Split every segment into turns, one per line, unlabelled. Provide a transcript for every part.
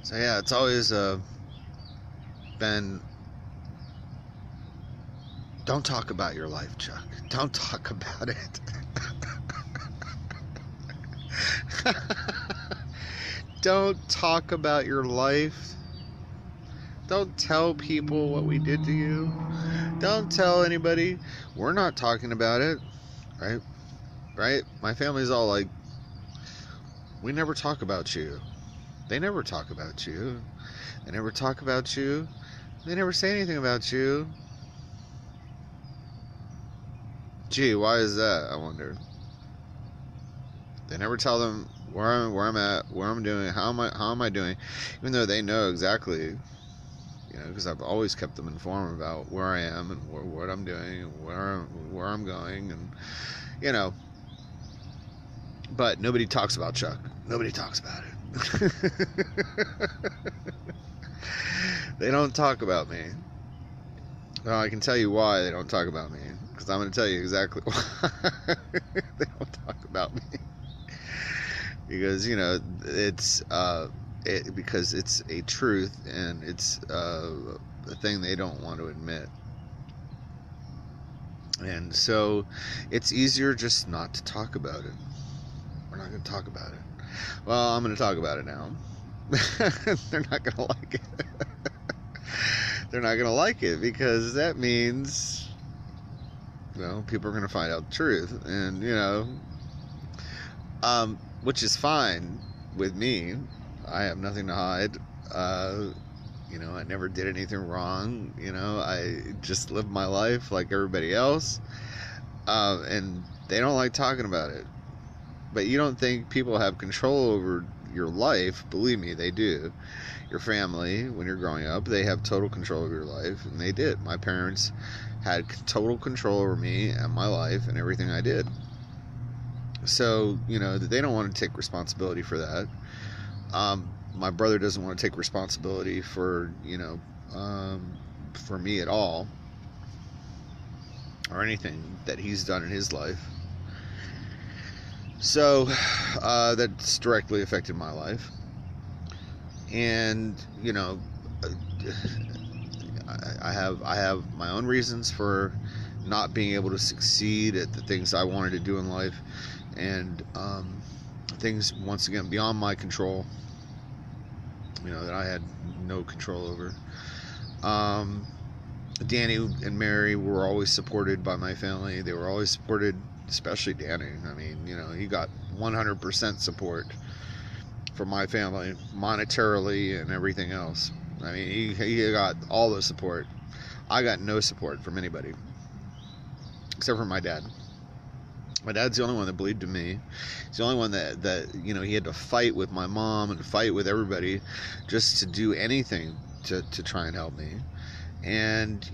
So yeah, it's always been, don't talk about your life, Chuck. Don't talk about it. Don't talk about your life. Don't tell people what we did to you. Don't tell anybody. We're not talking about it, right? Right? My family's all like, we never talk about you. They never talk about you. They never talk about you. They never say anything about you. Gee, why is that? I wonder. They never tell them where I'm at, what I'm doing, how am I doing, even though they know exactly, because I've always kept them informed about where I am and what I'm doing and where I'm going, and you know. But nobody talks about Chuck. Nobody talks about it. They don't talk about me. Well, I can tell you why they don't talk about me, because I'm going to tell you exactly why they don't talk about me. Because because it's a truth, and it's a thing they don't want to admit. And so it's easier just not to talk about it. We're not going to talk about it. Well, I'm going to talk about it now. They're not going to like it. They're not going to like it, because that means, people are going to find out the truth. And, which is fine with me. I have nothing to hide. I never did anything wrong. I just lived my life like everybody else. And they don't like talking about it. But you don't think people have control over your life? Believe me, they do. Your family, when you're growing up, they have total control of your life, and they did. My parents had total control over me and my life and everything I did. So, they don't want to take responsibility for that. My brother doesn't want to take responsibility for me at all, or anything that he's done in his life. So that's directly affected my life. And I have my own reasons for not being able to succeed at the things I wanted to do in life, and things, once again, beyond my control, that I had no control over. Danny and Mary were always supported by my family. They were always supported, especially Danny. I mean, he got 100% support from my family, monetarily and everything else. I mean, he got all the support. I got no support from anybody, except for my dad. My dad's the only one that believed in me. He's the only one that he had to fight with my mom and fight with everybody just to do anything to try and help me. And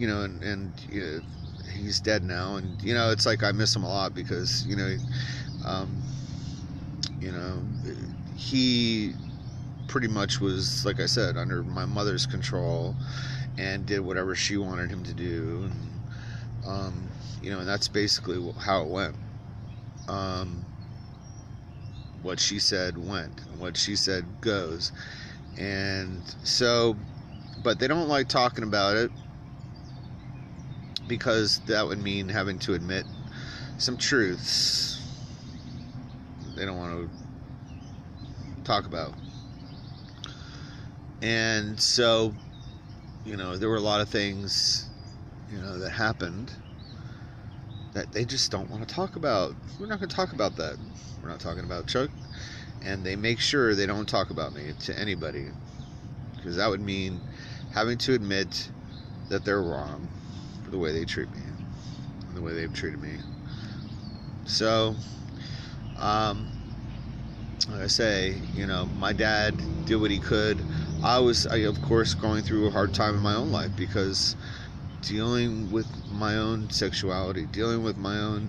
he's dead now, and it's like I miss him a lot, because he pretty much was, like I said, under my mother's control and did whatever she wanted him to do, and and that's basically how it went. What she said went, and what she said goes. And so, but they don't like talking about it, because that would mean having to admit some truths they don't want to talk about. And so, there were a lot of things, that happened that they just don't want to talk about. We're not going to talk about that. We're not talking about Chuck. And they make sure they don't talk about me to anybody, because that would mean having to admit that they're wrong for the way they treat me and the way they've treated me. So, like I say, my dad did what he could. I was, of course, going through a hard time in my own life, because dealing with my own sexuality, dealing with my own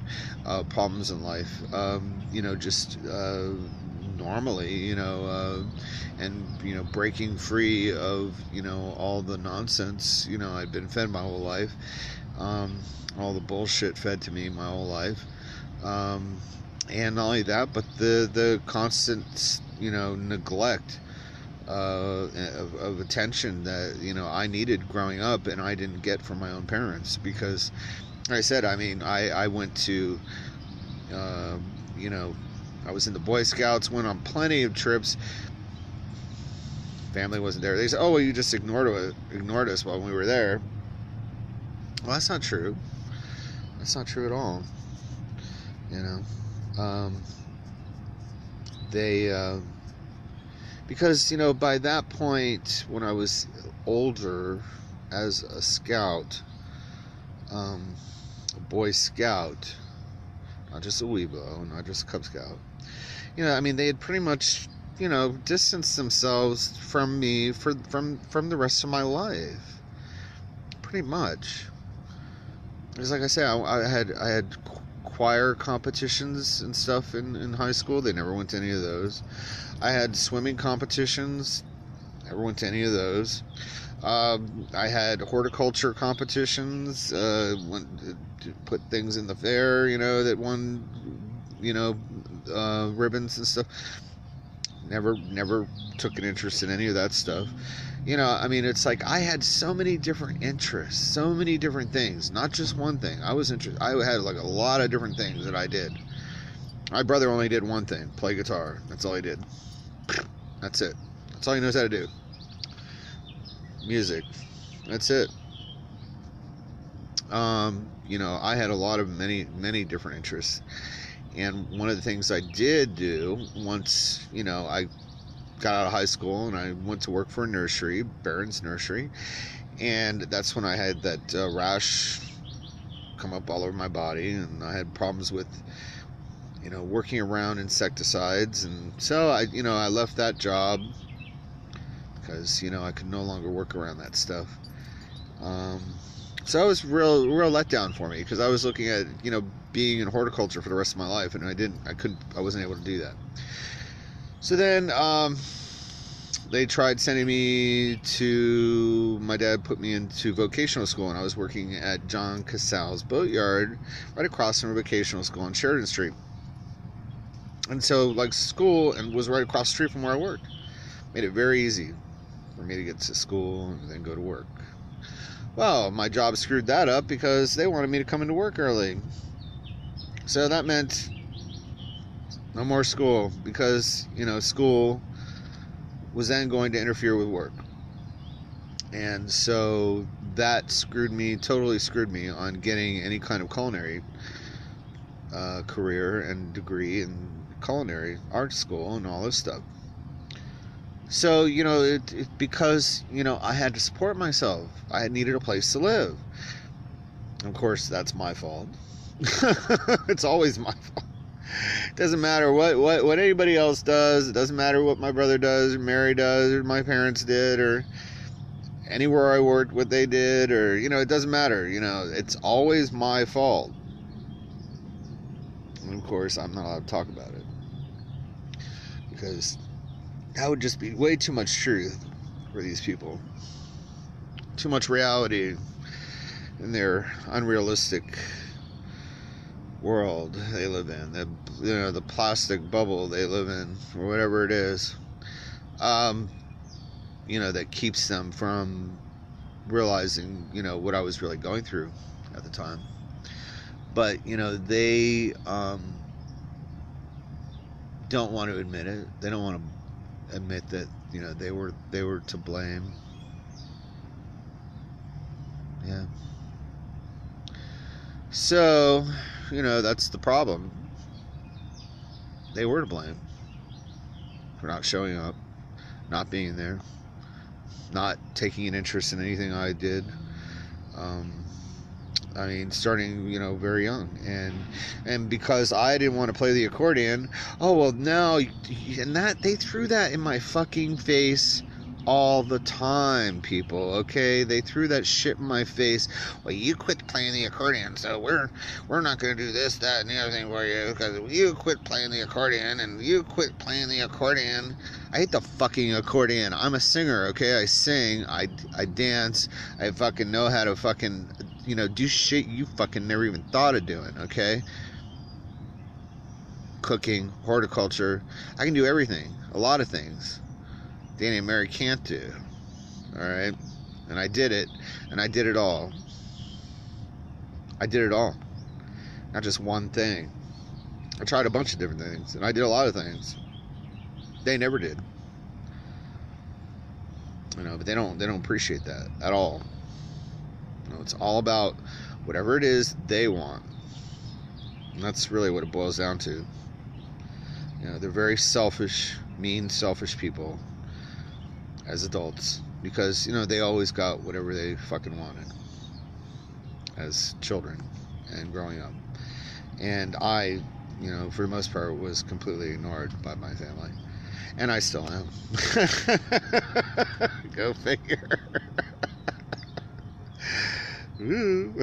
problems in life, just normally, and breaking free of all the nonsense I'd been fed my whole life, all the bullshit fed to me my whole life, and not only that, but the constant neglect of attention that, you know, I needed growing up and I didn't get from my own parents. Because like I said, I mean, I went to, uh, you know, I was in the Boy Scouts, went on plenty of trips. Family wasn't there. They said, "Oh, well, you just ignored us while we were there." Well, that's not true. That's not true at all. You know, they because, you know, by that point when I was older, as a scout, a Boy Scout, not just a Weebo, not just a Cub Scout. You know, I mean, they had pretty much, you know, distanced themselves from me from the rest of my life, pretty much. Because, like I said, I had choir competitions and stuff in high school. They never went to any of those. I had swimming competitions. Never went to any of those. I had horticulture competitions. Went to put things in the fair, you know, that won, you know, ribbons and stuff. Never took an interest in any of that stuff. You know, I mean, it's like I had so many different interests, so many different things, not just one thing. I had like a lot of different things that I did. My brother only did one thing: play guitar. That's all he did. That's it. That's all he knows how to do. Music. That's it. You know, I had a lot of many different interests. And one of the things I did do once, you know, I got out of high school and I went to work for a nursery, Barron's Nursery, and that's when I had that rash come up all over my body, and I had problems with, you know, working around insecticides, and so I left that job because, you know, I could no longer work around that stuff. So it was real letdown for me, because I was looking at, you know, being in horticulture for the rest of my life, and I wasn't able to do that. So then they tried sending me to, my dad put me into vocational school, and I was working at John Casale's Boatyard right across from a vocational school on Sheridan Street. And so, like, school and was right across the street from where I worked. Made it very easy for me to get to school and then go to work. Well, my job screwed that up because they wanted me to come into work early. So that meant no more school, because, you know, school was then going to interfere with work. And so that totally screwed me on getting any kind of culinary career and degree in culinary art school and all this stuff. So, you know, because, you know, I had to support myself. I had needed a place to live. Of course, that's my fault. It's always my fault. It doesn't matter what anybody else does. It doesn't matter what my brother does, or Mary does, or my parents did, or anywhere I worked, what they did, or, you know, it doesn't matter. You know, it's always my fault. And of course, I'm not allowed to talk about it, because that would just be way too much truth for these people. Too much reality in their unrealistic world they live in. The plastic bubble they live in, or whatever it is. You know, that keeps them from realizing, you know, what I was really going through at the time. But, you know, they don't want to admit it. They don't want to admit that, you know, they were to blame. Yeah. So, you know, that's the problem. They were to blame for not showing up, not being there, not taking an interest in anything I did. I mean, starting, you know, very young, and because I didn't want to play the accordion, oh well, no, and that they threw that in my fucking face all the time, people. Okay, they threw that shit in my face. Well, you quit playing the accordion, so we're not gonna do this, that, and the other thing for you, because you quit playing the accordion, and you quit playing the accordion. I hate the fucking accordion. I'm a singer, okay? I sing, I dance, I fucking know how to fucking, you know, do shit you fucking never even thought of doing, okay? Cooking, horticulture, I can do everything, a lot of things. Danny and Mary can't do. All right? And I did it, and I did it all. I did it all. Not just one thing. I tried a bunch of different things, and I did a lot of things. They never did. You know, but they don't appreciate that at all. You know, it's all about whatever it is they want. And that's really what it boils down to. You know, they're very selfish, mean, selfish people as adults because, you know, they always got whatever they fucking wanted as children and growing up. And I, you know, for the most part was completely ignored by my family. And I still am. Go figure. Woo.